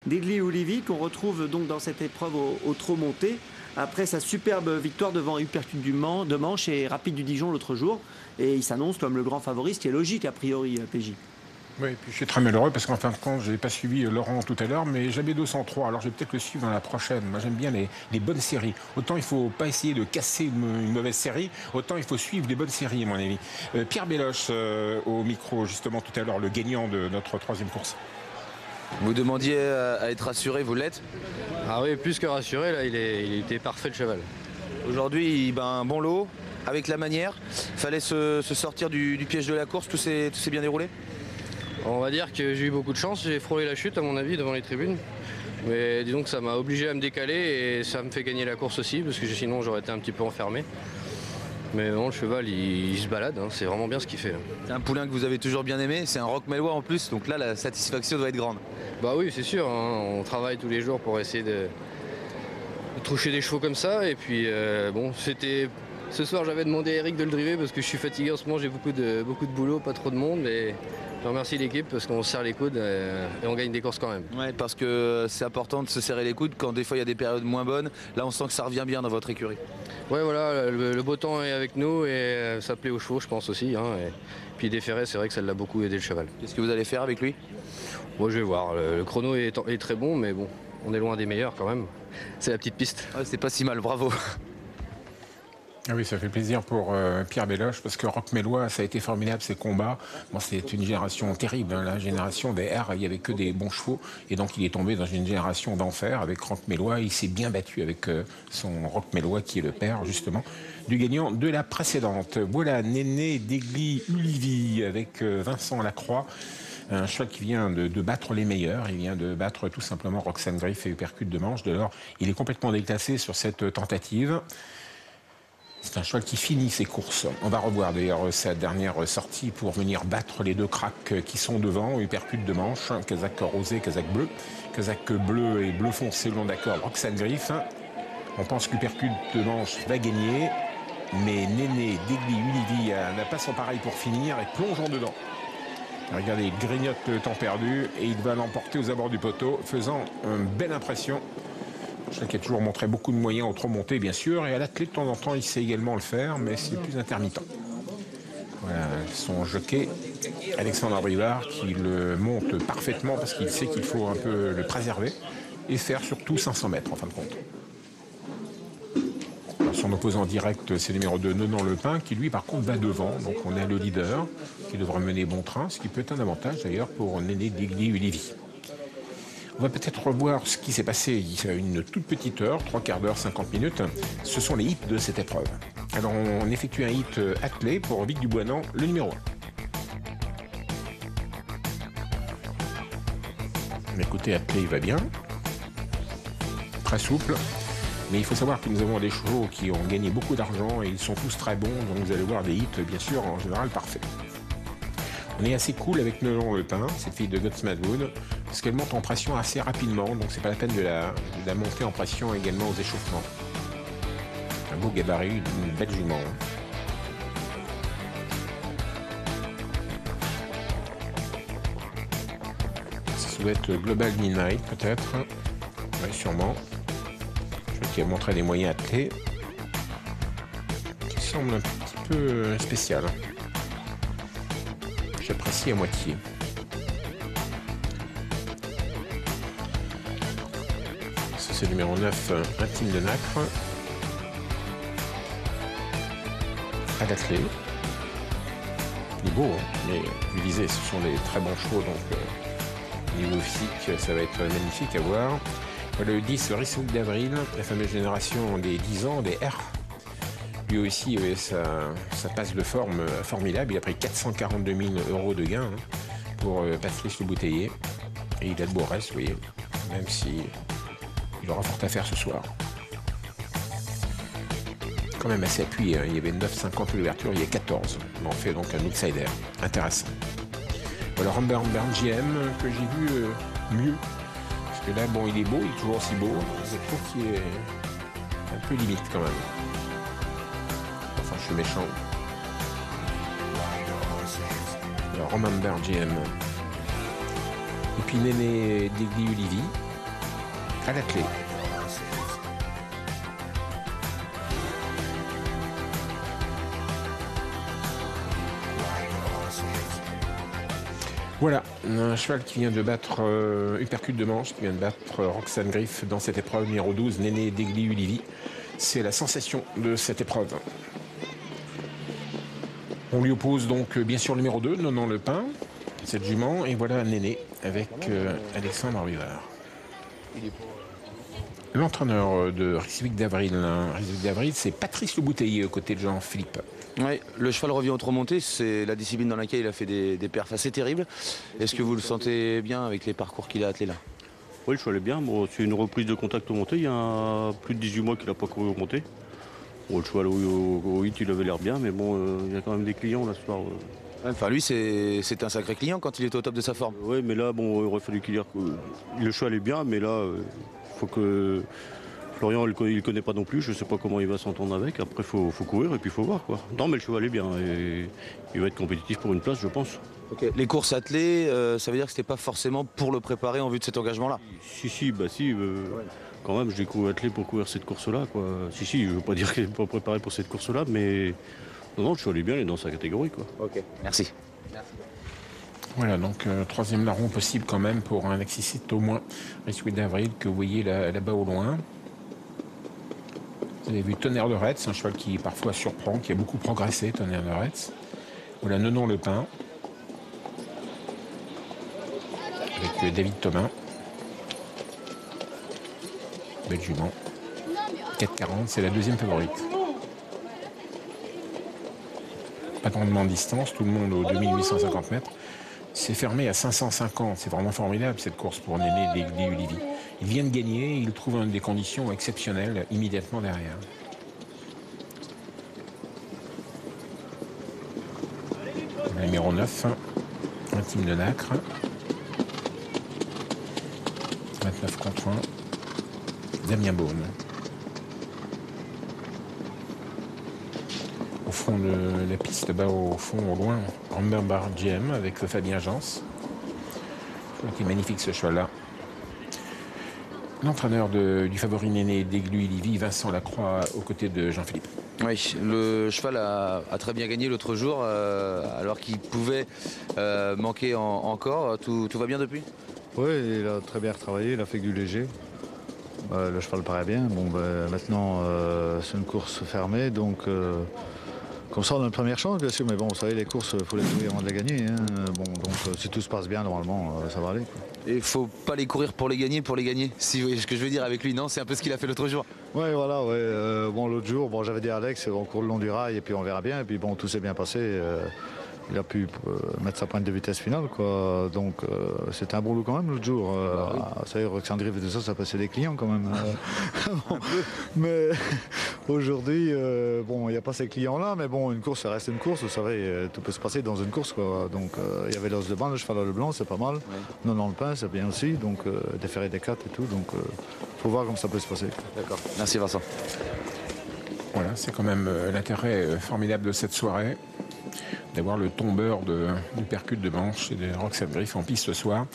Degli Ulivi qu'on retrouve donc dans cette épreuve au trot monté après sa superbe victoire devant Hypercute de Manche et Rapide du Dijon l'autre jour. Et il s'annonce comme le grand favori, ce qui est logique a priori, PJ. Oui, puis je suis très malheureux parce qu'en fin de compte, je n'ai pas suivi Laurent tout à l'heure, mais j'avais 203, alors je vais peut-être le suivre dans la prochaine. Moi, j'aime bien les bonnes séries. Autant il ne faut pas essayer de casser une mauvaise série, autant il faut suivre des bonnes séries, à mon avis. Pierre Belloche, au micro, justement, tout à l'heure, le gagnant de notre troisième course. Vous demandiez à être rassuré, vous l'êtes? Ah oui, plus que rassuré, là, il était parfait le cheval. Aujourd'hui, un bon lot, avec la manière. Fallait se sortir du piège de la course, tout s'est bien déroulé? On va dire que j'ai eu beaucoup de chance, j'ai frôlé la chute à mon avis devant les tribunes. Mais disons que ça m'a obligé à me décaler et ça me fait gagner la course aussi parce que sinon j'aurais été un petit peu enfermé. Mais bon, le cheval il se balade, hein, c'est vraiment bien ce qu'il fait. C'est un poulain que vous avez toujours bien aimé, c'est un Roquemellois en plus, donc là la satisfaction doit être grande. Bah oui, c'est sûr, hein, on travaille tous les jours pour essayer de toucher des chevaux comme ça. Et puis bon, ce soir j'avais demandé à Eric de le driver parce que je suis fatigué en ce moment, j'ai beaucoup de boulot, pas trop de monde. Mais je remercie l'équipe parce qu'on se serre les coudes et on gagne des courses quand même. Ouais, parce que c'est important de se serrer les coudes quand des fois il y a des périodes moins bonnes. Là on sent que ça revient bien dans votre écurie. Ouais, voilà, le beau temps est avec nous et ça plaît aux chevaux, je pense aussi. Hein, et puis Desferrets, c'est vrai que ça l'a beaucoup aidé le cheval. Qu'est-ce que vous allez faire avec lui? Moi, je vais voir. Le chrono est très bon, mais bon, on est loin des meilleurs quand même. C'est la petite piste. Ouais, c'est pas si mal, bravo. Ah oui, ça fait plaisir pour Pierre Belloche, parce que Roquemellois, ça a été formidable, ces combats. Bon, c'est une génération terrible, hein, la génération des R, il n'y avait que des bons chevaux, et donc il est tombé dans une génération d'enfer avec Roquemellois. Il s'est bien battu avec son Roquemellois, qui est le père, justement, du gagnant de la précédente. Voilà, Néné Degli Ulivi, avec Vincent Lacroix. Un cheval qui vient de battre les meilleurs, il vient de battre tout simplement Roxane Griff et Hypercute de Manche. De lors, il est complètement déclassé sur cette tentative. C'est un cheval qui finit ses courses. On va revoir d'ailleurs sa dernière sortie pour venir battre les deux cracks qui sont devant. Hypercute de Manche, casaque rosé, casaque bleu. Casaque bleu et bleu foncé, long d'accord, Roxane Griff. On pense qu'Hypercute de Manche va gagner. Mais Néné Degli Ulivi n'a pas son pareil pour finir et plonge en dedans. Regardez, il grignote le temps perdu et il va l'emporter aux abords du poteau, faisant une belle impression. Je sais qu'il a toujours montré beaucoup de moyens au trot monté, bien sûr, et à l'athlète, de temps en temps, il sait également le faire, mais c'est plus intermittent. Voilà, son jockey, Alexandre Brivard, qui le monte parfaitement parce qu'il sait qu'il faut un peu le préserver et faire surtout 500 mètres, en fin de compte. Alors, son opposant direct, c'est le numéro 2, Nonan Lepin, qui lui, par contre, va devant. Donc, on a le leader qui devrait mener bon train, ce qui peut être un avantage, d'ailleurs, pour Néné Degli Ulivi. On va peut-être revoir ce qui s'est passé il y a une toute petite heure, 3/4 d'heure, 50 minutes. Ce sont les hits de cette épreuve. Alors on effectue un hit attelé pour Vic Dubois-Nan, le numéro 1. Écoutez, attelé, il va bien. Très souple. Mais il faut savoir que nous avons des chevaux qui ont gagné beaucoup d'argent et ils sont tous très bons. Donc vous allez voir des hits, bien sûr, en général parfaits. On est assez cool avec Nolan Lepin, cette fille de Godsmadwood, parce qu'elle monte en pression assez rapidement, donc c'est pas la peine de la monter en pression également aux échauffements. Un beau gabarit, une belle jument. Ça doit être Global Midnight peut-être. Oui, sûrement. Je crois qu'il a montré des moyens attelés. Qui semble un petit peu spécial. J'apprécie à moitié. C'est le numéro 9, Intime de Nacre. À l'attelé. Il est beau, hein, mais vous lisez, ce sont des très bons chevaux, donc niveau physique, ça va être magnifique à voir. Voilà le 10, Rissouk d'Avril, la fameuse génération des 10 ans, des R. Lui aussi, sa passe de forme formidable. Il a pris 442 000 € de gains pour Patrice Le Bouteiller. Et il a de beaux restes, vous voyez, même si il aura fort à faire ce soir. Quand même assez appuyé, hein. Il y avait 9,50 l'ouverture, il y a 14. On en fait donc un outsider. Intéressant. Voilà Rambert GM que j'ai vu mieux. Parce que là, bon, il est beau, il est toujours aussi beau. Je trouve qu'il est un peu limite quand même. Enfin, je suis méchant. Alors, Romain GM. Et puis Néné Degli Ulivi. à la clé. Voilà, un cheval qui vient de battre Uppercut de Manche, qui vient de battre Roxane Griff dans cette épreuve numéro 12, Néné Degli-Ulivi. C'est la sensation de cette épreuve. On lui oppose donc bien sûr le numéro 2, Nonon Le Pin, cette jument, et voilà Néné avec Alexandre Rivard. L'entraîneur de Rijswijk d'Avril, c'est Patrice Le Bouteiller aux côtés de Jean-Philippe. Oui, le cheval revient au trot monté, c'est la discipline dans laquelle il a fait des perfs assez terribles. Est-ce que vous le sentez bien avec les parcours qu'il a attelés là? Oui, le cheval est bien. Bon, c'est une reprise de contact au monté. Il y a plus de 18 mois qu'il n'a pas couru au monté. Bon, le cheval au hit, il avait l'air bien, mais bon, il y a quand même des clients là ce soir. Enfin, lui, c'est un sacré client quand il est au top de sa forme. Oui, mais là, bon, il aurait fallu qu'il dise que le cheval est bien, mais là, il faut que Florian, il ne connaît pas non plus. Je ne sais pas comment il va s'entendre avec. Après, il faut courir et puis il faut voir, quoi. Non, mais le cheval est bien et il va être compétitif pour une place, je pense. Okay. Les courses attelées, ça veut dire que c'était pas forcément pour le préparer en vue de cet engagement-là? Si, quand même, je l'ai couru attelé pour courir cette course-là, quoi. Si, je ne veux pas dire qu'il n'est pas préparé pour cette course-là, mais non, le cheval est bien, il est dans sa catégorie, quoi. Ok, merci. Voilà, donc troisième larron possible quand même pour un Lexicite au moins, Rijswijk d'Avril, que vous voyez là-bas au loin. Vous avez vu Tonnerre de Retz, un cheval qui parfois surprend, qui a beaucoup progressé, Tonnerre de Retz. Voilà Nonon Le Pin, avec David Thomas. Belle jument. 4,40, c'est la deuxième favorite. Pas tant de distance, tout le monde aux 2850 mètres. C'est fermé à 550, c'est vraiment formidable cette course pour Néné Degli-Ulivi. Il vient de gagner, il trouve des conditions exceptionnelles immédiatement derrière. Le numéro 9, Intime de Nacre. 29 contre 1. Damien Beaune. Au fond de la piste, là-bas au fond, au loin, Ramberbar GM avec Fabien Jans. C'est magnifique ce cheval-là. L'entraîneur du favori Néné Degli-Ulivi, Vincent Lacroix, aux côtés de Jean-Philippe. Oui, le cheval a très bien gagné l'autre jour, alors qu'il pouvait manquer encore. Tout va bien depuis? Oui, il a très bien retravaillé, il a fait du léger. Le cheval paraît bien. Bon, maintenant, c'est une course fermée, donc comme ça, on a une première chance, bien sûr. Mais bon, vous savez, les courses, il faut les courir avant de les gagner. Hein. Bon, donc, si tout se passe bien, normalement, ça va aller. Quoi. Et il ne faut pas les courir pour les gagner, si vous voyez ce que je veux dire avec lui, non? C'est un peu ce qu'il a fait l'autre jour. Oui, voilà. Ouais. Bon, l'autre jour, bon, j'avais dit à Alex, on court le long du rail et puis on verra bien. Et puis bon, tout s'est bien passé. Il a pu mettre sa pointe de vitesse finale, quoi. Donc c'était un bon lot quand même l'autre jour. Oui. Ça y est, Roxane Griff et tout ça, ça passait des clients quand même. Bon, mais aujourd'hui, bon, il n'y a pas ces clients-là, mais bon, une course, ça reste une course. Vous savez, tout peut se passer dans une course, quoi. Donc il y avait l'os de bain, le cheval à le blanc, c'est pas mal. Oui. Non, le pain, c'est bien aussi. Donc des ferrets des 4 et tout. Donc faut voir comment ça peut se passer. D'accord. Merci Vincent. Voilà, c'est quand même l'intérêt formidable de cette soirée, d'avoir le tombeur du Percute de Manche et de Roxane Griff en piste ce soir,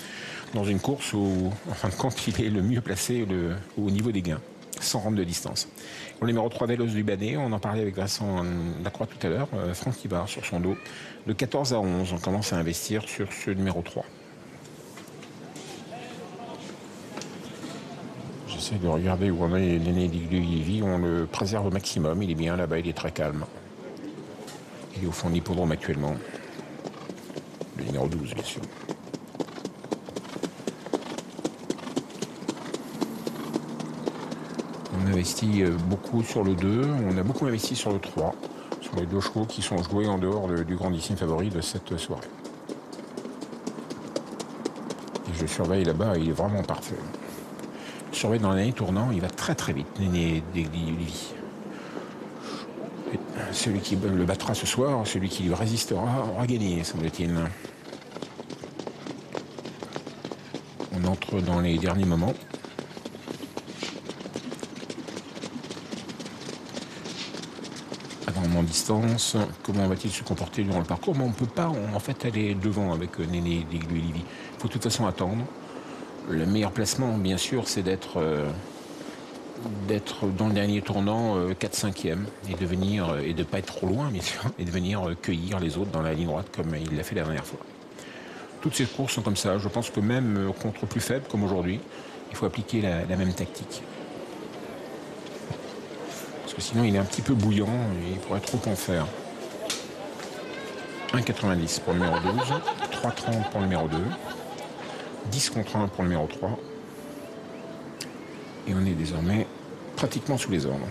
dans une course où, en fin de compte, il est le mieux placé au niveau des gains, sans rendre de distance. Au numéro 3, Delos du Banet, on en parlait avec Vincent Lacroix tout à l'heure, Franck Ibar sur son dos. De 14 à 11, on commence à investir sur ce numéro 3. J'essaie de regarder où on est Néné Degli-Ulivi, on le préserve au maximum, il est bien là-bas, il est très calme. Il est au fond de l'hippodrome actuellement. Le numéro 12, bien sûr. On investit beaucoup sur le 2, on a beaucoup investi sur le 3, sur les deux chevaux qui sont joués en dehors du grandissime favori de cette soirée. Et je surveille là-bas, il est vraiment parfait. Je surveille dans l'année tournant, il va très très vite, Néné Degli-Ulivi. Celui qui le battra ce soir, celui qui lui résistera, aura gagné, semble-t-il. On entre dans les derniers moments. Avant en distance, comment va-t-il se comporter durant le parcours? Mais on ne peut pas en fait aller devant avec Néné Degli-Ulivi. Il faut de toute façon attendre. Le meilleur placement, bien sûr, c'est d'être dans le dernier tournant 4-5e et de ne pas être trop loin, bien sûr, et de venir cueillir les autres dans la ligne droite comme il l'a fait la dernière fois. Toutes ces courses sont comme ça. Je pense que même contre plus faible, comme aujourd'hui, il faut appliquer la même tactique. Parce que sinon, il est un petit peu bouillant et il pourrait trop en faire. 1,90 pour le numéro 12, 3,30 pour le numéro 2, 10 contre 1 pour le numéro 3. Et on est désormais pratiquement sous les ordres.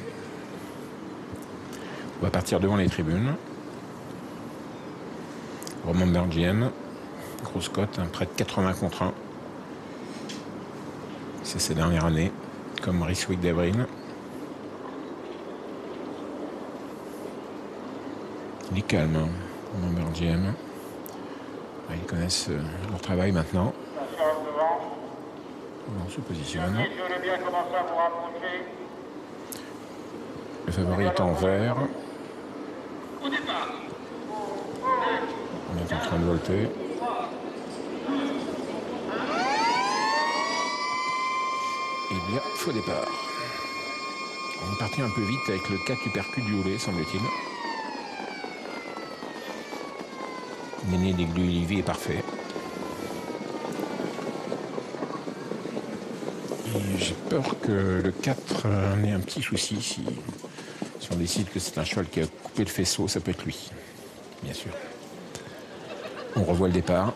On va partir devant les tribunes. Remember GM, grosse cote, près de 80 contre 1. C'est ses dernières années, comme Raceway d'Avril. Il est calme, hein, Remember GM. Ils connaissent leur travail maintenant. On se positionne. Le favori est en vert. On est en train de volter. Eh bien, faux départ. On est parti un peu vite avec le 4 uppercut du Houlet, semble-t-il. Néné d'Aiglu-Olivier est parfait. Et j'ai peur que le 4 ait un petit souci. Si on décide que c'est un cheval qui a coupé le faisceau, ça peut être lui, bien sûr. On revoit le départ.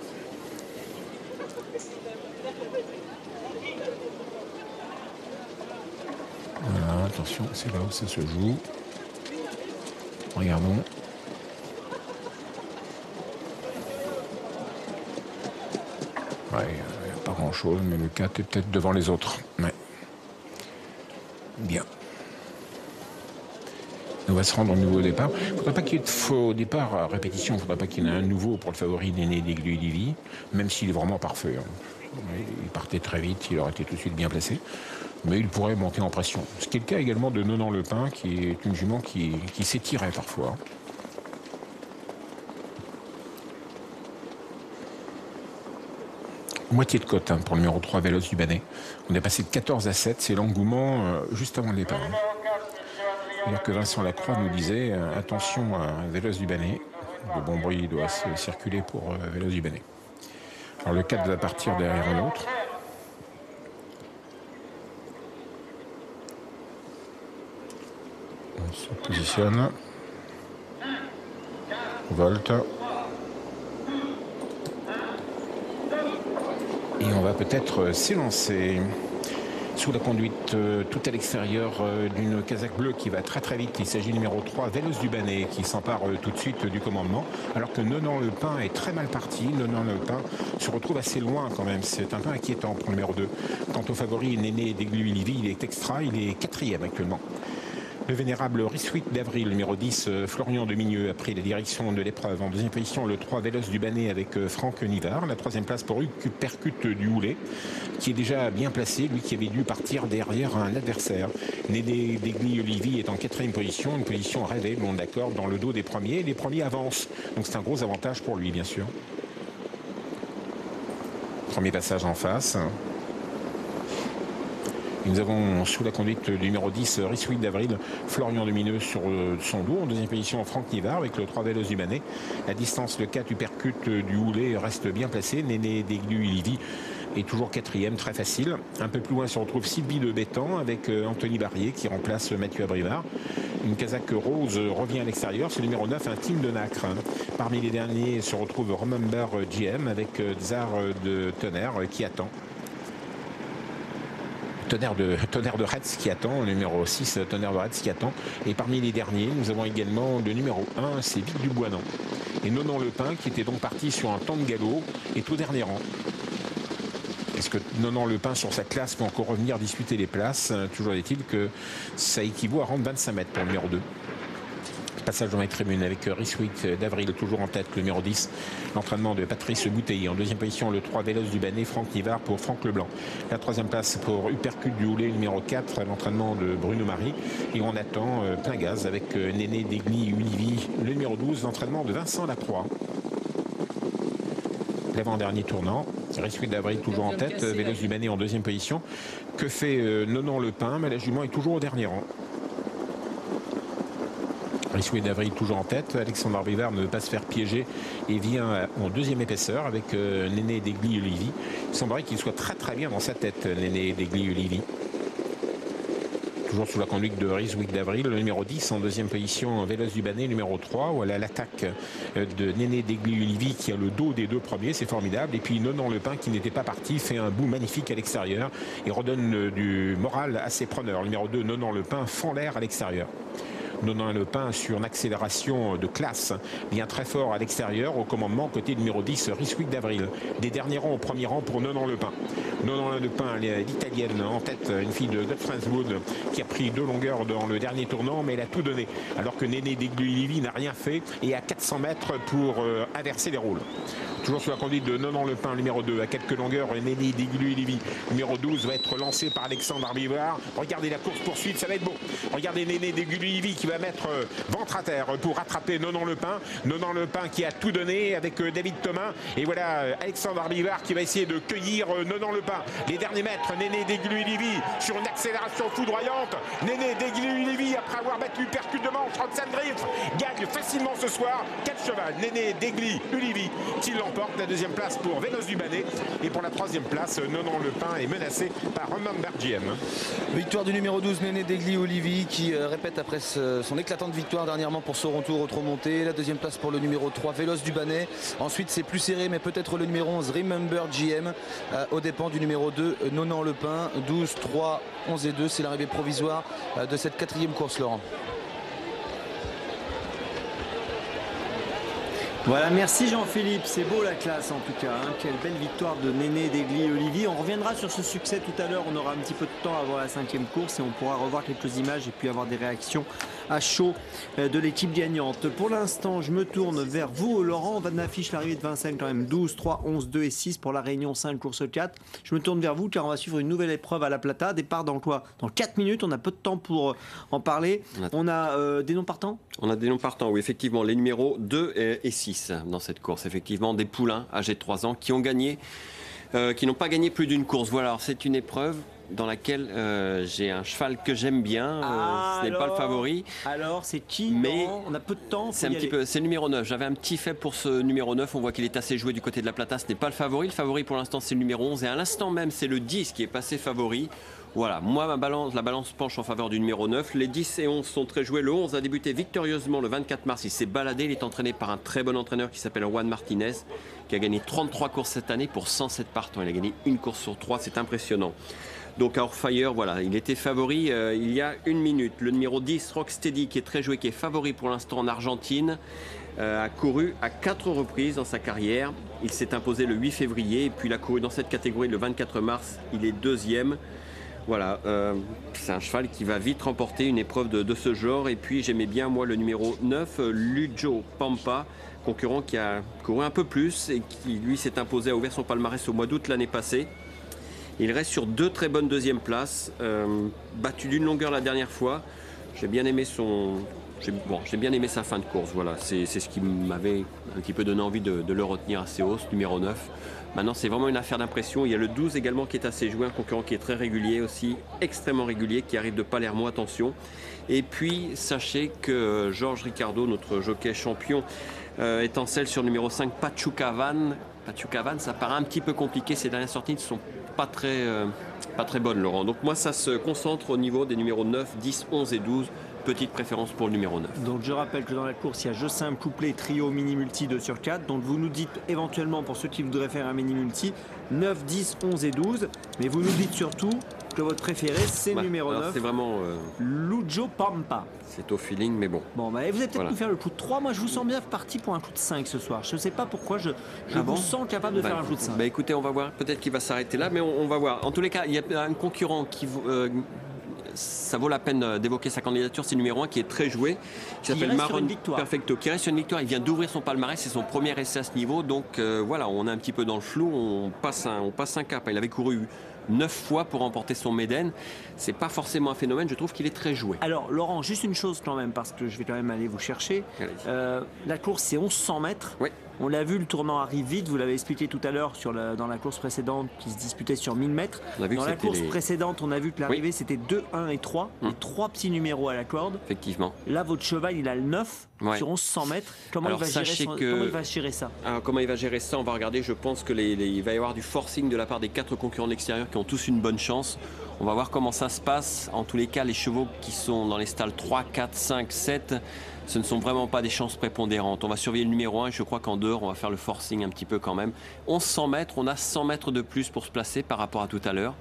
Voilà, attention, c'est là où ça se joue. Regardons. Ouais, pas grand chose, mais le 4 est peut-être devant les autres. Ouais. Bien. On va se rendre au nouveau départ. Il ne faudrait pas qu'il y ait de faux départ à répétition. Il ne faudrait pas qu'il y en ait un nouveau pour le favori Néné d'Aiglu-Olivier, même s'il est vraiment parfait. Il partait très vite, il aurait été tout de suite bien placé. Mais il pourrait monter en pression. Ce qui est le cas également de Nonan Le Pin, qui est une jument qui s'étirait parfois. Moitié de cote pour le numéro 3, Véloce du Bannet. On est passé de 14 à 7, c'est l'engouement juste avant le départ. Alors que Vincent Lacroix nous disait attention à Véloce du Bannet. Le bon bruit doit se circuler pour Véloce du Bannet. Alors le 4 va partir derrière un autre. On se positionne. Volte. Et on va peut-être s'élancer sous la conduite tout à l'extérieur d'une casaque bleue qui va très très vite. Il s'agit du numéro 3, Véloce du Bannet, qui s'empare tout de suite du commandement. Alors que Nonan Le Pin est très mal parti. Nonan Le Pin se retrouve assez loin quand même. C'est un peu inquiétant pour le numéro 2. Quant au favori Néné d'Aiglu-Olivier, il est extra, il est 4e actuellement. Le vénérable Raceway d'Avril, numéro 10, Florian Demigneux, a pris la direction de l'épreuve. En deuxième position, le 3, Véloce du Bannet avec Franck Nivard. La troisième place pour Uppercut du Houlet, qui est déjà bien placé, lui qui avait dû partir derrière un adversaire. Néné d'Aiglu-Olivier est en quatrième position, une position rêvée, bon d'accord, dans le dos des premiers. Les premiers avancent, donc c'est un gros avantage pour lui, bien sûr. Premier passage en face. Et nous avons sous la conduite du numéro 10, Raceway d'Avril, Florian Demigneux sur son dos. En deuxième position, Franck Nivard avec le 3 Véloce du Bannet. La distance, le 4 Uppercut du Houlet reste bien placé. Néné d'Aiglu-Olivier est toujours 4e, très facile. Un peu plus loin se retrouve Sylvie de Bétan avec Anthony Barrier qui remplace Mathieu Abrivard. Une casaque rose revient à l'extérieur. C'est le numéro 9, un Team de Nacre. Parmi les derniers se retrouve Remember GM avec Tsar de Tonnerre qui attend. Tonnerre de Retz qui attend, le numéro 6, Tonnerre de Retz qui attend. Et parmi les derniers, nous avons également le numéro 1, c'est Vic Duboinan. Et Nonan Le Pin, qui était donc parti sur un temps de galop, est au dernier rang. Est-ce que Nonan Le Pin, sur sa classe, peut encore revenir disputer les places? Toujours est-il que ça équivaut à rendre 25 mètres pour le numéro 2. Passage dans les tribunes avec Raceway d'Avril toujours en tête, le numéro 10. L'entraînement de Patrice Bouteiller. En deuxième position, le 3 Véloce du Bannet, Franck Nivard pour Franck Leblanc. La troisième place pour Uppercut du Houlet, numéro 4, l'entraînement de Bruno Marie. Et on attend plein gaz avec Néné d'Aiglu-Olivier, le numéro 12, l'entraînement de Vincent Lacroix. L'avant-dernier tournant. Rissué d'Avril toujours en tête, Véloce du Banet en deuxième position. Que fait Nonan Le Pin? Mais la jument est toujours au dernier rang. Rissué d'Avril toujours en tête. Alexandre Arbivard ne veut pas se faire piéger et vient en deuxième épaisseur avec Néné Degli-Olivi. Il semblerait qu'il soit très très bien dans sa tête, Néné Degli-Olivi. Toujours sous la conduite de Riswick d'Avril, le numéro 10 en deuxième position, Véloce du Banet, numéro 3. Voilà l'attaque de Néné Degli-Olivi qui a le dos des deux premiers, c'est formidable. Et puis Nonan Le Pin qui n'était pas parti, fait un bout magnifique à l'extérieur et redonne du moral à ses preneurs. Le numéro 2, Nonan Le Pin, fend l'air à l'extérieur. Nonan Le Pin sur une accélération de classe, vient très fort à l'extérieur au commandement côté numéro 10 Riswick d'Avril. Des derniers rangs au premier rang pour Nonan Le Pin. Nonan Le Pin, l'italienne en tête, une fille de Godfrey-Wood qui a pris 2 longueurs dans le dernier tournant, mais elle a tout donné. Alors que Néné Degli-Olivi n'a rien fait et à 400 mètres pour inverser les rôles. Toujours sous la conduite de Nonan Le Pin, numéro 2, à quelques longueurs, Néné Degli-Olivi. Numéro 12 va être lancé par Alexandre Arbivard. Regardez la course poursuite, ça va être beau. Regardez Néné Degli-Olivi qui va mettre ventre à terre pour rattraper Nonan Le Pin. Nonan Le Pin qui a tout donné avec David Thomas. Et voilà Alexandre Arbivard qui va essayer de cueillir Nonan Le Pin. Les derniers mètres, Néné Degli-Olivi sur une accélération foudroyante. Néné Degli-Olivi, après avoir battu percute de manche, Roxane Griff, gagne facilement ce soir. 4 cheval, Néné Degli-Olivi qui l'emporte. La deuxième place pour Véloce du Banet. Et pour la troisième place, Nonan Le Pin est menacé par Remember GM. Victoire du numéro 12, Néné Degli-Olivi, qui répète après son éclatante victoire dernièrement pour son retour au trot monté. La deuxième place pour le numéro 3, Véloce du Banet. Ensuite, c'est plus serré, mais peut-être le numéro 11, Remember GM, aux dépens du numéro 2, Nonan Le Pin. 12, 3, 11 et 2, c'est l'arrivée provisoire de cette quatrième course, Laurent. Voilà, merci Jean-Philippe, c'est beau la classe en tout cas, hein. Quelle belle victoire de Néné Degli-Olivi. On reviendra sur ce succès tout à l'heure, on aura un petit peu de temps avant la 5e course et on pourra revoir quelques images et puis avoir des réactions à chaud de l'équipe gagnante. Pour l'instant, je me tourne vers vous, Laurent. On affiche l'arrivée de Vincennes quand même 12, 3, 11, 2 et 6 pour la Réunion 5, course 4. Je me tourne vers vous car on va suivre une nouvelle épreuve à La Plata. Départ dans quoi? Dans 4 minutes, on a peu de temps pour en parler. On a des noms partants? On a des noms partants, oui, effectivement, les numéros 2 et 6 dans cette course. Effectivement, des poulains âgés de 3 ans qui ont gagné, qui n'ont pas gagné plus d'une course. Voilà, alors c'est une épreuve dans laquelle j'ai un cheval que j'aime bien. Ce n'est pas le favori. Alors, c'est qui? Mais on a peu de temps. C'est le numéro 9. J'avais un petit faible pour ce numéro 9. On voit qu'il est assez joué du côté de La Plata. Ce n'est pas le favori. Le favori pour l'instant, c'est le numéro 11. Et à l'instant même, c'est le 10 qui est passé favori. Voilà, moi la balance penche en faveur du numéro 9. Les 10 et 11 sont très joués. Le 11 a débuté victorieusement le 24 mars. Il s'est baladé, il est entraîné par un très bon entraîneur qui s'appelle Juan Martinez, qui a gagné 33 courses cette année pour 107 partants. Il a gagné une course sur 3, c'est impressionnant. Donc à Orfire, voilà, il était favori il y a 1 minute. Le numéro 10, Rocksteady, qui est très joué, qui est favori pour l'instant en Argentine, a couru à 4 reprises dans sa carrière. Il s'est imposé le 8 février et puis il a couru dans cette catégorie le 24 mars. Il est 2e. Voilà, c'est un cheval qui va vite remporter une épreuve de ce genre. Et puis j'aimais bien moi le numéro 9, Lujo Pampa, concurrent qui a couru un peu plus et qui lui s'est imposé, a ouvert son palmarès au mois d'août l'année passée. Il reste sur 2 très bonnes deuxièmes places, battu d'une longueur la dernière fois. J'ai bien aimé j'ai bien aimé sa fin de course. Voilà, c'est ce qui m'avait un petit peu donné envie de le retenir assez haut, ce numéro 9. Maintenant, c'est vraiment une affaire d'impression. Il y a le 12 également qui est assez joué, un concurrent qui est très régulier aussi, extrêmement régulier, qui arrive de Palermo, attention. Et puis, sachez que Georges Ricardo, notre jockey champion, est en selle sur le numéro 5, Pachuca Van. Pachuca Van, ça paraît un petit peu compliqué. Ces dernières sorties ne sont pas très bonnes, Laurent. Donc moi, ça se concentre au niveau des numéros 9, 10, 11 et 12. Petite préférence pour le numéro 9. Donc je rappelle que dans la course, il y a jeu simple, couplet, trio, mini-multi 2 sur 4. Donc vous nous dites éventuellement, pour ceux qui voudraient faire un mini-multi, 9, 10, 11 et 12. Mais vous nous dites surtout que votre préféré, c'est le numéro 9. C'est vraiment... Lujo Pampa. C'est au feeling, mais bon. Bon, bah, vous allez peut-être nous faire le coup de 3. Moi, je vous sens bien parti pour un coup de 5 ce soir. Je ne sais pas pourquoi, je vous sens capable de faire un coup de 5. Bah, écoutez, on va voir. Peut-être qu'il va s'arrêter là, mais on va voir. En tous les cas, il y a un concurrent qui... ça vaut la peine d'évoquer sa candidature, c'est le numéro 1 qui est très joué, qui s'appelle Maron Perfecto, qui reste sur une victoire. Il vient d'ouvrir son palmarès, c'est son premier essai à ce niveau, donc voilà, on est un petit peu dans le flou, on passe un cap. Il avait couru 9 fois pour remporter son Méden. C'est pas forcément un phénomène, je trouve qu'il est très joué. Alors Laurent, juste une chose quand même, parce que je vais quand même aller vous chercher. La course c'est 1100 mètres. Oui. On l'a vu, le tournant arrive vite. Vous l'avez expliqué tout à l'heure dans la course précédente qui se disputait sur 1000 mètres. Dans la course précédente, on a vu que l'arrivée c'était 2, 1 et 3. Les 3 petits numéros à la corde. Effectivement. Là, votre cheval, il a le 9 sur 1100 mètres. Comment il va gérer ça? Alors, comment il va gérer ça? On va regarder. Je pense qu'il va y avoir du forcing de la part des 4 concurrents de l'extérieur qui ont tous une bonne chance. On va voir comment ça se passe. En tous les cas, les chevaux qui sont dans les stalles 3, 4, 5, 7, ce ne sont vraiment pas des chances prépondérantes. On va surveiller le numéro 1 et je crois qu'en dehors, on va faire le forcing un petit peu quand même. 1100 mètres, on a 100 mètres de plus pour se placer par rapport à tout à l'heure.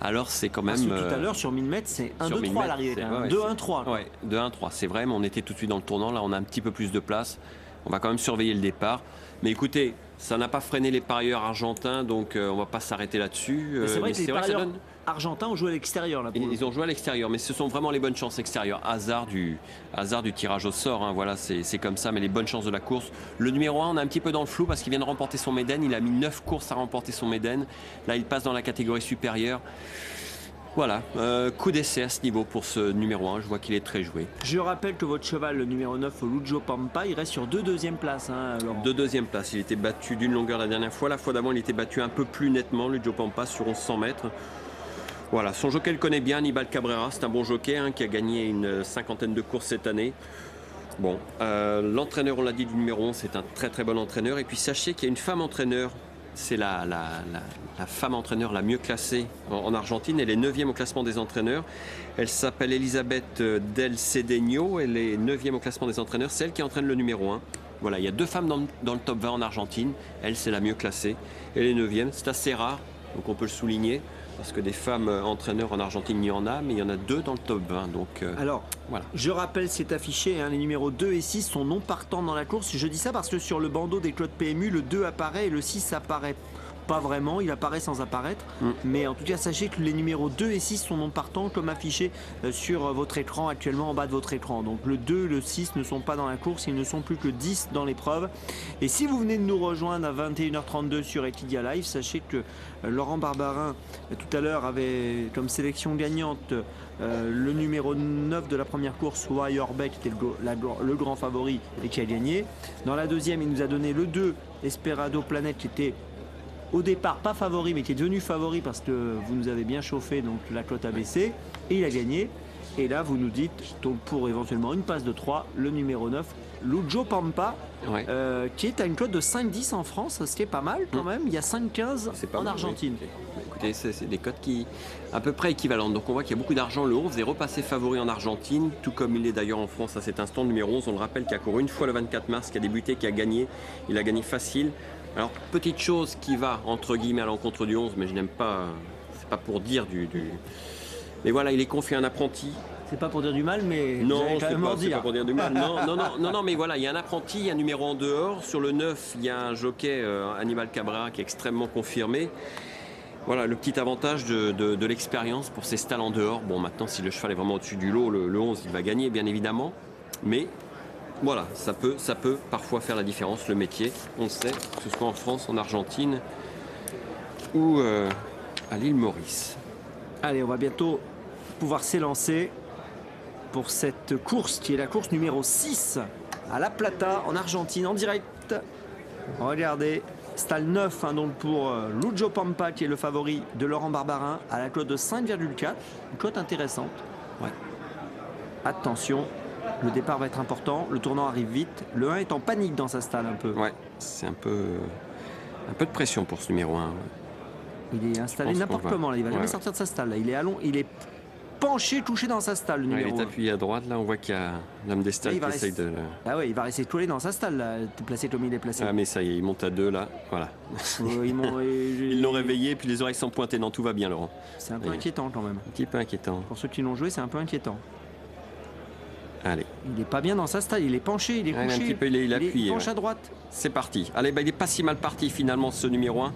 Alors c'est quand même... Parce que tout à l'heure, sur 1000 mètres, c'est 1-2-3 à l'arrivée. 2-1-3. Oui, 2-1-3, c'est vrai, mais on était tout de suite dans le tournant. Là, on a un petit peu plus de place. On va quand même surveiller le départ. Mais écoutez, ça n'a pas freiné les parieurs argentins, donc on ne va pas s'arrêter là-dessus. C'est vrai que les parieurs argentins ont joué à l'extérieur. Ils ont joué à l'extérieur, mais ce sont vraiment les bonnes chances extérieures. Hasard du tirage au sort, hein, voilà, c'est comme ça, mais les bonnes chances de la course. Le numéro 1, on est un petit peu dans le flou parce qu'il vient de remporter son Méden. Il a mis 9 courses à remporter son Méden. Là, il passe dans la catégorie supérieure. Voilà, coup d'essai à ce niveau pour ce numéro 1, je vois qu'il est très joué. Je rappelle que votre cheval, le numéro 9, Lujo Pampa, il reste sur 2 deuxièmes places. Hein, 2 deuxièmes places, il était battu d'une longueur la dernière fois. La fois d'avant, il était battu un peu plus nettement, Lujo Pampa, sur 1100 mètres. Voilà, son jockey le connaît bien, Aníbal Cabrera, c'est un bon jockey hein, qui a gagné une 50aine de courses cette année. Bon, l'entraîneur, on l'a dit, du numéro 11, c'est un très très bon entraîneur. Et puis sachez qu'il y a une femme entraîneur. C'est la femme entraîneur la mieux classée en Argentine. Elle est 9e au classement des entraîneurs. Elle s'appelle Elisabeth Del Cedeno. Elle est 9e au classement des entraîneurs. C'est elle qui entraîne le numéro 1. Voilà, il y a 2 femmes dans le top 20 en Argentine. Elle, c'est la mieux classée. Elle est 9e. C'est assez rare, donc on peut le souligner. Parce que des femmes entraîneurs en Argentine, il y en a, mais il y en a 2 dans le top 20. Donc, alors, voilà. Je rappelle, c'est affiché, hein, les numéros 2 et 6 sont non partants dans la course. Je dis ça parce que sur le bandeau des clodes PMU, le 2 apparaît et le 6 apparaît pas vraiment, il apparaît sans apparaître. Mais en tout cas, sachez que les numéros 2 et 6 sont non partants comme affichés sur votre écran actuellement en bas de votre écran. Donc le 2 et le 6 ne sont pas dans la course, ils ne sont plus que 10 dans l'épreuve. Et si vous venez de nous rejoindre à 21h32 sur Equidia Live, sachez que Laurent Barbarin tout à l'heure avait comme sélection gagnante le numéro 9 de la première course, Weyerbeck, qui était le grand favori et qui a gagné. Dans la deuxième, il nous a donné le 2, Esperado Planet, qui était au départ pas favori, mais qui est devenu favori parce que vous nous avez bien chauffé, donc la cote a baissé et il a gagné. Et là, vous nous dites, donc pour éventuellement une passe de 3, le numéro 9, Lujo Pampa, qui est à une cote de 5,10 en France, ce qui est pas mal quand même. Il y a 5,15 en Argentine. Oui. Écoutez, c'est des cotes qui à peu près équivalentes. Donc on voit qu'il y a beaucoup d'argent. Le 11 est repassé favori en Argentine, tout comme il est d'ailleurs en France à cet instant. Le numéro 11, on le rappelle, qui a couru une fois le 24 mars, qui a débuté, qui a gagné. Il a gagné facile. Alors, petite chose qui va, entre guillemets, à l'encontre du 11, mais je n'aime pas, c'est pas pour dire du... Mais voilà, il est confié à un apprenti. C'est pas pour dire du mal, mais non, c'est pas pour dire du mal. Non, mais voilà, il y a un apprenti, il y a un numéro en dehors. Sur le 9, il y a un jockey, Aníbal Cabrera, qui est extrêmement confirmé. Voilà, le petit avantage de l'expérience pour ces stalles en dehors. Bon, maintenant, si le cheval est vraiment au-dessus du lot, le 11, il va gagner, bien évidemment. Mais... voilà, ça peut parfois faire la différence, le métier, on le sait, que ce soit en France, en Argentine ou à l'île Maurice. Allez, on va bientôt pouvoir s'élancer pour cette course qui est la course numéro 6 à La Plata en Argentine en direct. Regardez, stall 9 hein, donc pour Lujo Pampa qui est le favori de Laurent Barbarin à la cote de 5,4, une cote intéressante. Ouais. Attention. Le départ va être important, le tournant arrive vite. Le 1 est en panique dans sa stalle un peu. Ouais, c'est un peu de pression pour ce numéro 1. Ouais. Il est installé n'importe comment, là. Il va jamais sortir de sa stalle. Là. Il est penché, touché dans sa stalle, le numéro 1. Il est appuyé à droite, là, on voit qu'il y a l'homme des stalles qui essaye de... Ah ouais, il va rester collé dans sa stalle, là, placé comme il est placé. Ah mais ça y est, il monte à 2, là, voilà. Ils l'ont réveillé, puis les oreilles sont pointées. Non, tout va bien, Laurent. C'est un peu inquiétant, quand même. Un petit peu inquiétant. Pour ceux qui l'ont joué, c'est un peu inquiétant. Allez. Il n'est pas bien dans sa stalle, il est penché, il est couché. Un petit peu, il est appuyé. Il penche à droite. C'est parti. Allez, il n'est pas si mal parti finalement ce numéro 1.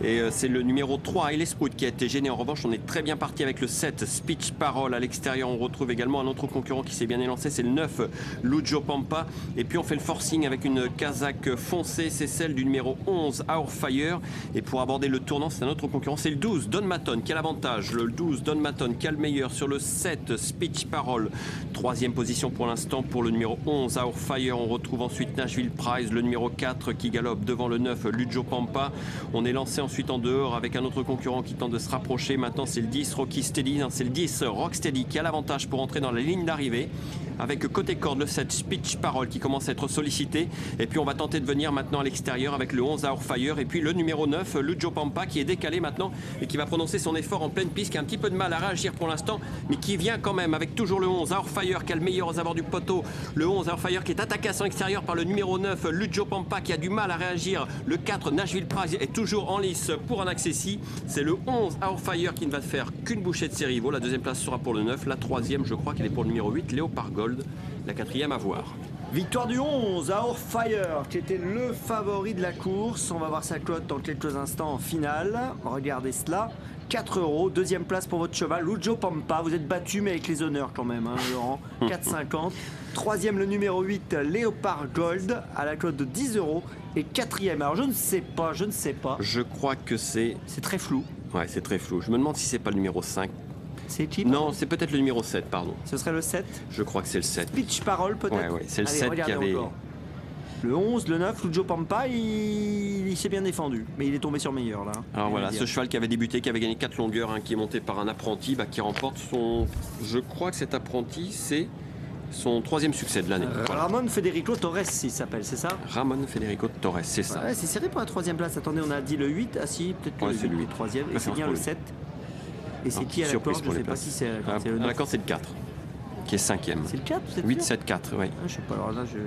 Et c'est le numéro 3, Ellie Sprout, qui a été gêné. En revanche, on est très bien parti avec le 7, Speech Parole. À l'extérieur, on retrouve également un autre concurrent qui s'est bien élancé, c'est le 9, Lujo Pampa. Et puis on fait le forcing avec une casaque foncée, c'est celle du numéro 11, Our Fire. Et pour aborder le tournant, c'est un autre concurrent, c'est le 12, Don Maton, qui a l'avantage. Le 12, Don Maton, qui a le meilleur sur le 7, Speech Parole. Troisième position déception pour l'instant pour le numéro 11, Our Fire. On retrouve ensuite Nashville Prize, le numéro 4 qui galope devant le 9, Lujo Pampa. On est lancé ensuite en dehors avec un autre concurrent qui tente de se rapprocher. Maintenant, c'est le 10, Rocky Steady. C'est le 10, Rocksteady qui a l'avantage pour entrer dans la ligne d'arrivée. Avec côté corde le 7, Speech Parole qui commence à être sollicité. Et puis on va tenter de venir maintenant à l'extérieur avec le 11, Our Fire. Et puis le numéro 9, Lujo Pampa qui est décalé maintenant et qui va prononcer son effort en pleine piste, qui a un petit peu de mal à réagir pour l'instant, mais qui vient quand même avec toujours le 11, Our Fire qui a le meilleur aux abords du poteau. Le 11, Our Fire qui est attaqué à son extérieur par le numéro 9, Lujo Pampa qui a du mal à réagir. Le 4, Nashville Prize est toujours en lice pour un accessi. C'est le 11, Our Fire qui ne va faire qu'une bouchée de ses rivaux. La deuxième place sera pour le 9. La troisième, je crois qu'elle est pour le numéro 8, Léopard Gold. La quatrième à voir. Victoire du 11, Our Fire, qui était le favori de la course. On va voir sa cote dans quelques instants en finale. Regardez cela. 4 €, deuxième place pour votre cheval, Lujo Pampa. Vous êtes battu, mais avec les honneurs quand même, hein, Laurent. 4,50. Troisième, le numéro 8, Léopard Gold, à la cote de 10 €. Et quatrième, alors je ne sais pas. Je crois que c'est... C'est très flou. Ouais, c'est très flou. Je me demande si c'est pas le numéro 5. C'est qui? Non, c'est peut-être le numéro 7, pardon. Ce serait le 7. Je crois que c'est le 7. Pitch Parole, peut-être. Ouais, c'est le Allez, 7 qui regardez avait... encore. Le 11, le 9, Lujo Pampa, il s'est bien défendu. Mais il est tombé sur meilleur, là. Alors voilà, ce cheval qui avait débuté, qui avait gagné 4 longueurs, hein, qui est monté par un apprenti, qui remporte son... Je crois que cet apprenti, c'est son 3e succès de l'année. Voilà. Ramon Federico Torres, il s'appelle, c'est ça? Ramon Federico Torres, c'est ça. Ouais, c'est serré pour la 3e place. Attendez, on a dit le 8. Ah si, peut-être que c'est le 8. 3e. Et c'est bien le 7. Et c'est qui à la corde? Je ne sais pas si c'est le 9. À la corde, c'est le 4, qui est 5e. C'est le 4, c'est 8, 7, 4, oui. Je sais pas, alors là, je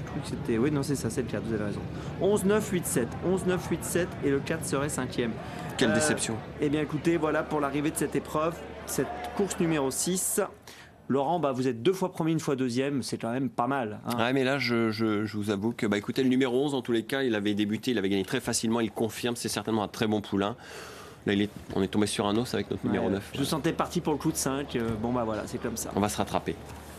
trouve que c'était... Oui, non, c'est ça, c'est le 4, vous avez raison. 11, 9, 8, 7. 11, 9, 8, 7 et le 4 serait 5e. Quelle déception. Eh bien, écoutez, voilà pour l'arrivée de cette épreuve, cette course numéro 6. Laurent, vous êtes 2 fois premier, 1 fois deuxième, c'est quand même pas mal. Hein. Ouais, mais là, je vous avoue que, écoutez, le numéro 11, en tous les cas, il avait débuté, il avait gagné très facilement, il confirme, c'est certainement un très bon poulain. Là, on est tombé sur un os avec notre numéro 9. Je vous sentais parti pour le coup de 5. Voilà, c'est comme ça. On va se rattraper.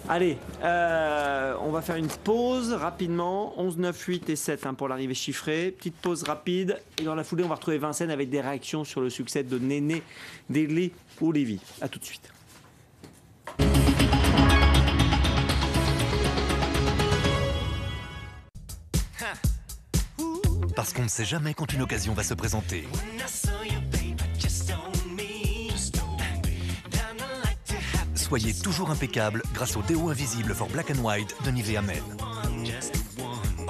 Allez, on va faire une pause rapidement. 11, 9, 8 et 7 pour l'arrivée chiffrée. Petite pause rapide. Et dans la foulée, on va retrouver Vincennes avec des réactions sur le succès de Néné Degli Olivi. A tout de suite. Parce qu'on ne sait jamais quand une occasion va se présenter. Soyez toujours impeccable grâce au déo invisible for black and white de Nivea Men.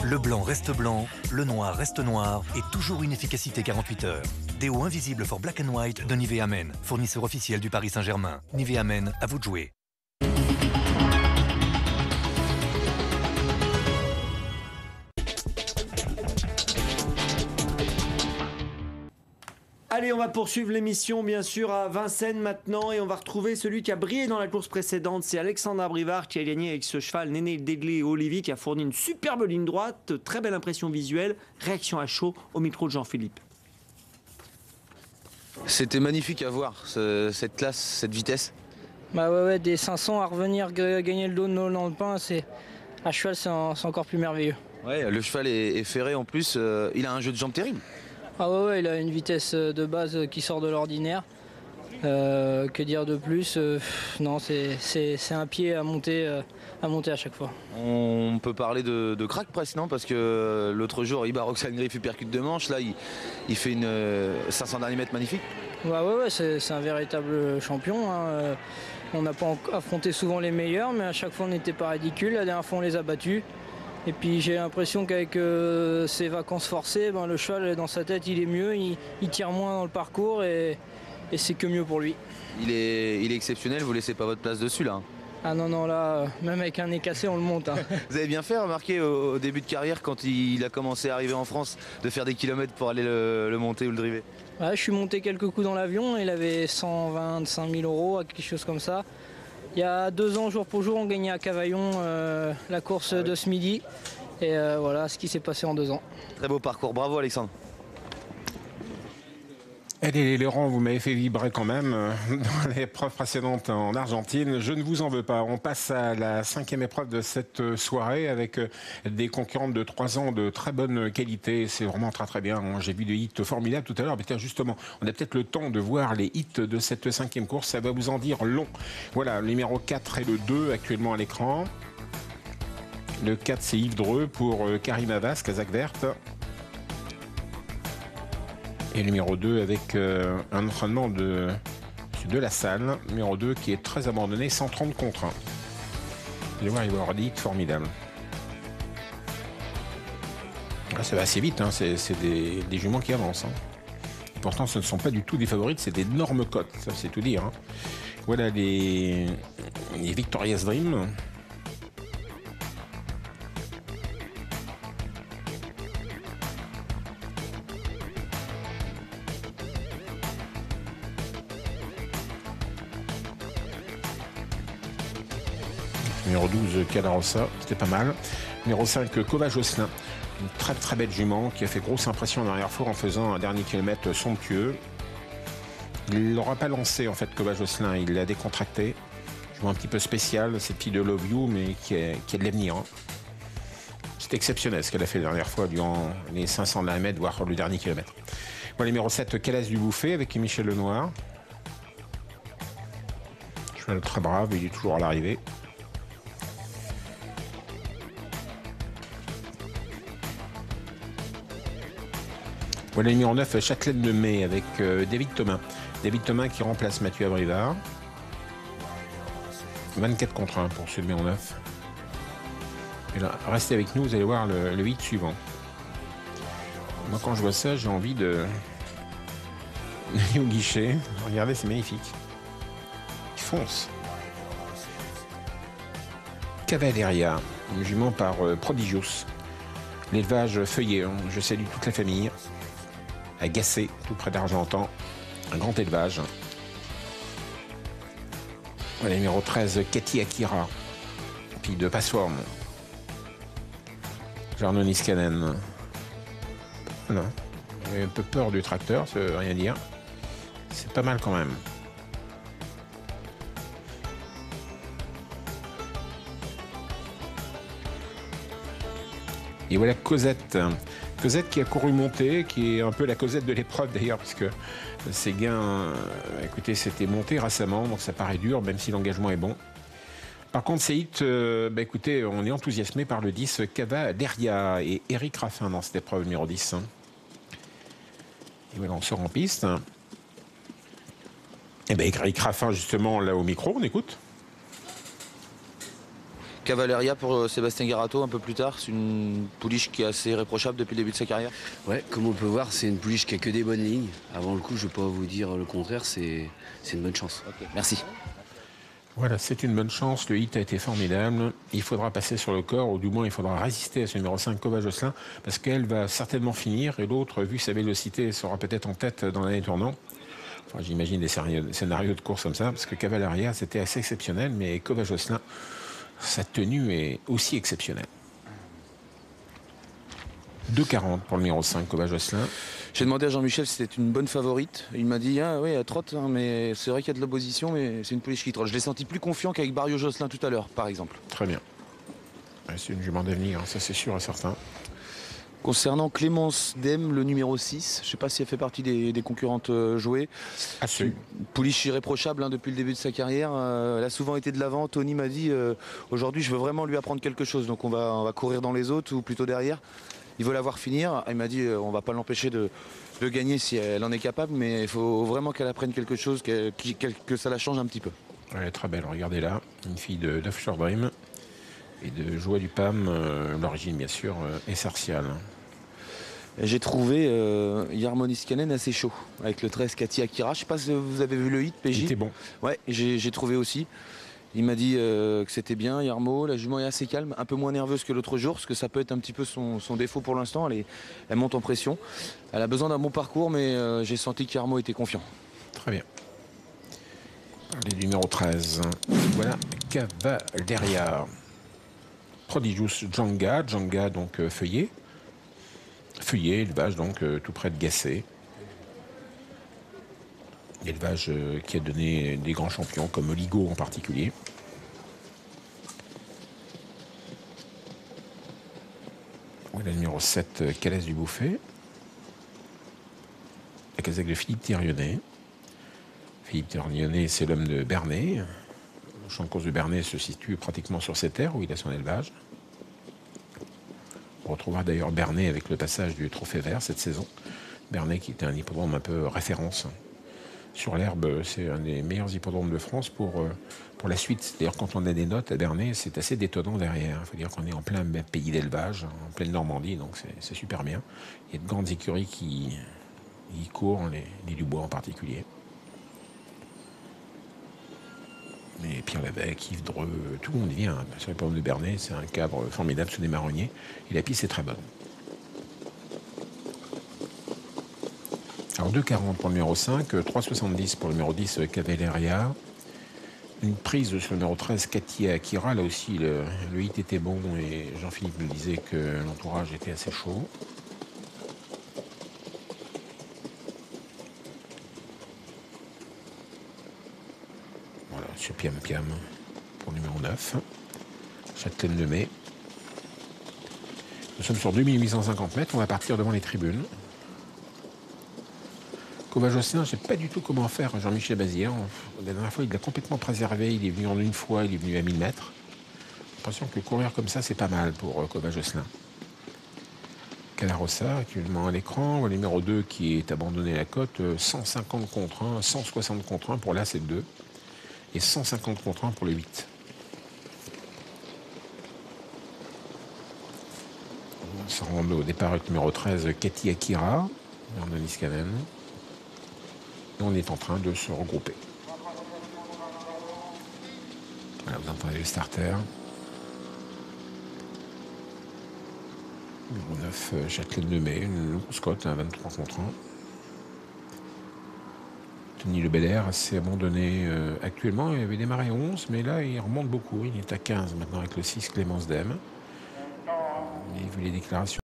Le blanc reste blanc, le noir reste noir et toujours une efficacité 48 heures. Déo invisible for black and white de Nivea Men, fournisseur officiel du Paris Saint-Germain. Nivea Men, à vous de jouer. Allez, on va poursuivre l'émission, bien sûr, à Vincennes maintenant. Et on va retrouver celui qui a brillé dans la course précédente. C'est Alexandre Abrivard qui a gagné avec ce cheval, Néné Degli Olivi, qui a fourni une superbe ligne droite. Très belle impression visuelle. Réaction à chaud au micro de Jean-Philippe. C'était magnifique à voir, cette classe, cette vitesse. Ouais, des 500 à revenir gagner le dos de Nolan Lepin, à cheval, c'est encore plus merveilleux. Ouais, le cheval est ferré en plus, il a un jeu de jambes terrible. Ah ouais, il a une vitesse de base qui sort de l'ordinaire. Que dire de plus? Non, c'est un pied à monter à chaque fois. On peut parler de crack presque, non? Parce que l'autre jour, il bat Roxane Griff, il percute 2 manches. Là, il fait une 500 derniers mètres magnifique. Ouais, c'est un véritable champion. Hein. On n'a pas affronté souvent les meilleurs, mais à chaque fois, on n'était pas ridicule. La dernière fois, on les a battus. Et puis j'ai l'impression qu'avec ses vacances forcées, le cheval dans sa tête il est mieux, il tire moins dans le parcours et c'est que mieux pour lui. Il est exceptionnel, vous laissez pas votre place dessus là. Ah non, là, même avec un nez cassé on le monte. Hein. Vous avez bien fait remarquer au début de carrière quand il a commencé à arriver en France de faire des kilomètres pour aller le monter ou le driver. Ouais, je suis monté quelques coups dans l'avion, il avait 125 000 €, quelque chose comme ça. Il y a 2 ans, jour pour jour, on gagnait à Cavaillon la course de ce midi. Et voilà ce qui s'est passé en 2 ans. Très beau parcours, bravo Alexandre. Allez, Laurent, vous m'avez fait vibrer quand même dans l'épreuve précédente en Argentine. Je ne vous en veux pas. On passe à la 5e épreuve de cette soirée avec des concurrentes de 3 ans de très bonne qualité. C'est vraiment très très bien. J'ai vu des hits formidables tout à l'heure. Mais tiens, justement, on a peut-être le temps de voir les hits de cette 5e course. Ça va vous en dire long. Voilà, le numéro 4 et le 2 actuellement à l'écran. Le 4, c'est Yves Dreux pour Karim Havas, Casaque Verte. Et le numéro 2 avec un entraînement de la salle. Numéro 2 qui est très abandonné, 130 contre 1. Vous allez voir, il va y avoir des hits formidables. Là, ça va assez vite, hein. C'est des juments qui avancent. Hein. Pourtant, ce ne sont pas du tout des favorites, c'est d'énormes cotes, ça c'est tout dire. Hein. Voilà les Victoria's Dream. Numéro 12, Calarossa, c'était pas mal. Numéro 5, Kova Jocelyn, une très très belle jument qui a fait grosse impression en arrière four en faisant un dernier kilomètre somptueux. Il l'aura pas lancé en fait, Kova Jocelyn, il l'a décontracté. Jument un petit peu spécial, cette fille de Love You, mais qui a de l'avenir. Hein. C'est exceptionnel ce qu'elle a fait la dernière fois durant les 500 de la mètre, voire le dernier kilomètre. Bon, numéro 7, Calas du Bouffet avec Michel Lenoir. Cheval très brave, il est toujours à l'arrivée. Voilà le numéro 9, Châtelaine de Mai avec David Thomas. David Thomas qui remplace Mathieu Abrivard. 24 contre 1 pour ce numéro 9. Et là, restez avec nous, vous allez voir le 8 suivant. Moi, quand je vois ça, j'ai envie de aller au guichet. Regardez, c'est magnifique. Il fonce. Cavaleria, une jument par Prodigious. L'élevage feuillé, hein. Je salue toute la famille. À Gassé, tout près d'Argentan. Un grand élevage. Voilà, numéro 13, Cathy Akira. Puis de Passform. Jarno Niskanen. Voilà. J'ai un peu peur du tracteur, ça veut rien dire. C'est pas mal quand même. Et voilà Cosette. Cosette qui a couru monter, qui est un peu la Cosette de l'épreuve d'ailleurs, puisque ses gains, écoutez, c'était monté récemment, donc ça paraît dur, même si l'engagement est bon. Par contre, ces hits, écoutez, on est enthousiasmé par le 10 Cavaleria et Eric Raffin dans cette épreuve numéro 10. Et voilà, on sort en piste. Et bien, Eric Raffin, justement, là au micro, on écoute. Cavaleria pour Sébastien Garato un peu plus tard, c'est une pouliche qui est assez réprochable depuis le début de sa carrière. Ouais, comme on peut voir, c'est une pouliche qui a que des bonnes lignes. Avant le coup, je ne vais pas vous dire le contraire, c'est une bonne chance. Okay, merci. Voilà, c'est une bonne chance, le hit a été formidable. Il faudra passer sur le corps, ou du moins il faudra résister à ce numéro 5, Kova Jocelyn, parce qu'elle va certainement finir, et l'autre, vu sa vélocité, sera peut-être en tête dans l'année tournant. Enfin, j'imagine des scénarios de course comme ça, parce que Cavaleria, c'était assez exceptionnel, mais Kova Jocelyn, sa tenue est aussi exceptionnelle. 2,40 pour le numéro 5, Kova Jocelyn. J'ai demandé à Jean-Michel si c'était une bonne favorite. Il m'a dit, ah oui, elle trotte, hein, mais c'est vrai qu'il y a de l'opposition, mais c'est une pouliche qui trotte. Je l'ai senti plus confiant qu'avec Barrio Jocelyn tout à l'heure, par exemple. Très bien. C'est une jument d'avenir, ça c'est sûr et certain. Concernant Clémence Dem, le numéro 6, je ne sais pas si elle fait partie des concurrentes jouées. Une pouliche irréprochable depuis le début de sa carrière. Elle a souvent été de l'avant. Tony m'a dit, aujourd'hui je veux vraiment lui apprendre quelque chose, donc on va courir dans les autres ou plutôt derrière. Il veut la voir finir. Il m'a dit on ne va pas l'empêcher de gagner si elle en est capable, mais il faut vraiment qu'elle apprenne quelque chose, que ça la change un petit peu. Elle est très belle, regardez là, une fille d'Offshore Dream et de Joie du PAM, l'origine bien sûr est sarciale. J'ai trouvé Jarmo Niskanen assez chaud avec le 13 Cathy Akira. Je ne sais pas si vous avez vu le hit, PJ. C'était bon. Ouais, j'ai trouvé aussi. Il m'a dit que c'était bien, Jarmo. La jument est assez calme, un peu moins nerveuse que l'autre jour, parce que ça peut être un petit peu son défaut pour l'instant. Elle monte en pression. Elle a besoin d'un bon parcours, mais j'ai senti que Jarmo était confiant. Très bien. Les numéros 13. Voilà, Cavaleria. Prodigious Djanga. Djanga, donc feuillé. Feuillé, élevage, donc tout près de Gassé. L'élevage qui a donné des grands champions comme Oligo en particulier. Voilà le numéro 7, Calès du Bouffet. La casaque de Philippe Thirionnais. Philippe Thirionnais, c'est l'homme de Bernay. Le champ de course de Bernay se situe pratiquement sur cette terre où il a son élevage. On retrouvera d'ailleurs Bernay avec le passage du Trophée Vert cette saison. Bernay qui était un hippodrome un peu référence. Sur l'herbe, c'est un des meilleurs hippodromes de France pour la suite. D'ailleurs, quand on a des notes à Bernay, c'est assez détonnant derrière. Il faut dire qu'on est en plein pays d'élevage, en pleine Normandie, donc c'est super bien. Il y a de grandes écuries qui courent, les Dubois en particulier. Mais Pierre Lévesque, Yves Dreux, tout le monde vient sur l'hippodrome de Bernay. C'est un cadre formidable sous des marronniers. Et la piste est très bonne. Alors 2,40 pour le numéro 5, 3,70 pour le numéro 10, Cavalleria. Une prise sur le numéro 13, Katia Akira. Là aussi, le hit était bon et Jean-Philippe nous disait que l'entourage était assez chaud. Voilà, sur Piam Piam pour le numéro 9, Châtelaine de Mai. Nous sommes sur 2850 mètres, on va partir devant les tribunes. Cova-Josselin, je ne sais pas du tout comment faire Jean-Michel Bazir. La dernière fois, il l'a complètement préservé. Il est venu en une fois, il est venu à 1000 mètres. J'ai l'impression que courir comme ça, c'est pas mal pour Cova-Josselin. Calarossa, actuellement à l'écran. Le numéro 2 qui est abandonné à la cote. 150 contre 1, 160 contre 1 pour là, c'est 2. Et 150 contre 1 pour le 8. On se rend au départ avec le numéro 13, Katia Akira, Denis Caven. On est en train de se regrouper. Voilà, vous entendez le starter. Numéro 9, Châtelaine de Mai, une grosse cote, 23 contre 1. Tony Le Belair s'est abandonné actuellement. Il avait démarré 11, mais là, il remonte beaucoup. Il est à 15 maintenant avec le 6, Clémence Dème. Et vu les déclarations